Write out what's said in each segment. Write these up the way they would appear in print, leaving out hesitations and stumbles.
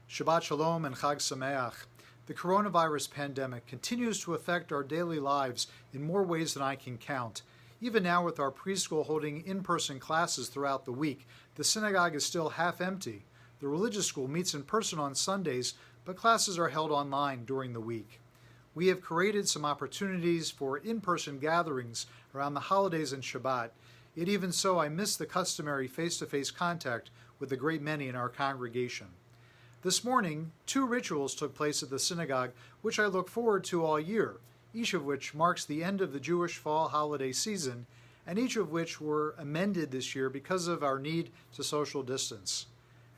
Shabbat Shalom and Chag Sameach. The coronavirus pandemic continues to affect our daily lives in more ways than I can count. Even now, with our preschool holding in-person classes throughout the week, the synagogue is still half empty. The religious school meets in person on Sundays, but classes are held online during the week. We have created some opportunities for in-person gatherings around the holidays and Shabbat. Yet even so, I miss the customary face-to-face contact with the great many in our congregation. This morning, 2 rituals took place at the synagogue, which I look forward to all year, each of which marks the end of the Jewish fall holiday season, and each of which were amended this year because of our need to social distance.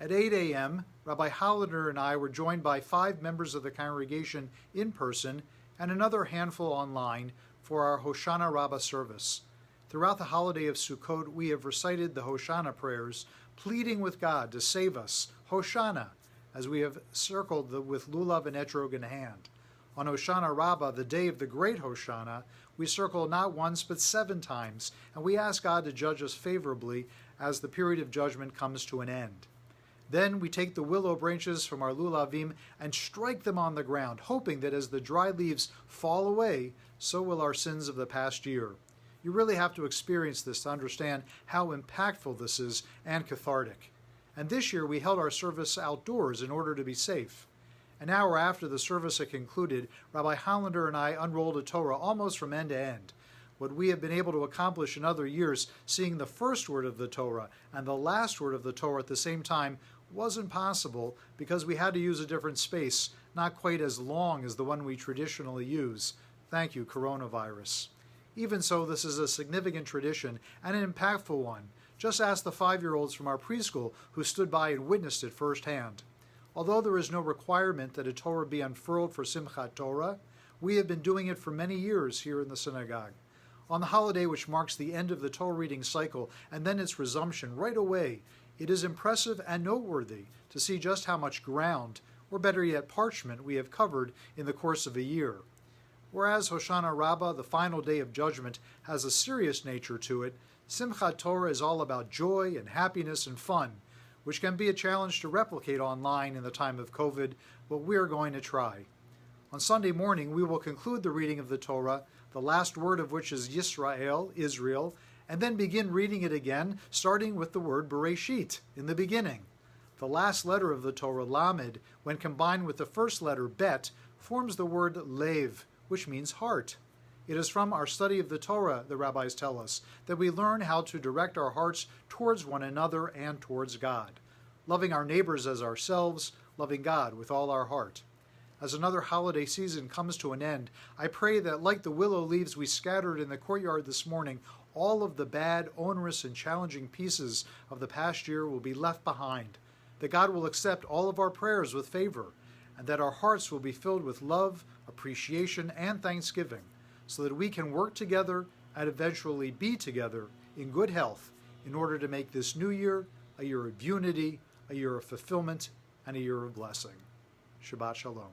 At 8 a.m., Rabbi Hollander and I were joined by 5 members of the congregation in person and another handful online for our Hoshana Rabbah service. Throughout the holiday of Sukkot, we have recited the Hoshana prayers, pleading with God to save us, Hoshana, as we have circled with lulav and etrog in hand. On Hoshana Rabbah, the day of the great Hoshana, we circle not once but 7 times, and we ask God to judge us favorably as the period of judgment comes to an end. Then we take the willow branches from our lulavim and strike them on the ground, hoping that as the dry leaves fall away, so will our sins of the past year. You really have to experience this to understand how impactful this is and cathartic. And this year we held our service outdoors in order to be safe. An hour after the service had concluded, Rabbi Hollander and I unrolled a Torah almost from end to end. What we have been able to accomplish in other years, seeing the first word of the Torah and the last word of the Torah at the same time, wasn't possible because we had to use a different space, not quite as long as the one we traditionally use. Thank you, coronavirus. Even so, this is a significant tradition and an impactful one. Just ask the 5-year-olds from our preschool who stood by and witnessed it firsthand. Although there is no requirement that a Torah be unfurled for Simchat Torah, we have been doing it for many years here in the synagogue. On the holiday which marks the end of the Torah reading cycle and then its resumption right away, it is impressive and noteworthy to see just how much ground, or better yet parchment, we have covered in the course of a year. Whereas Hoshana Rabbah, the final day of judgment, has a serious nature to it, Simchat Torah is all about joy and happiness and fun, which can be a challenge to replicate online in the time of COVID, but we are going to try. On Sunday morning, we will conclude the reading of the Torah, the last word of which is Yisrael, Israel, and then begin reading it again, starting with the word Bereshit, in the beginning. The last letter of the Torah, Lamed, when combined with the first letter, Bet, forms the word Lev, which means heart. It is from our study of the Torah, the rabbis tell us, that we learn how to direct our hearts towards one another and towards God, loving our neighbors as ourselves, loving God with all our heart. As another holiday season comes to an end, I pray that, like the willow leaves we scattered in the courtyard this morning, all of the bad, onerous, and challenging pieces of the past year will be left behind, that God will accept all of our prayers with favor, and that our hearts will be filled with love, appreciation, and thanksgiving, so that we can work together and eventually be together in good health in order to make this new year a year of unity, a year of fulfillment, and a year of blessing. Shabbat Shalom.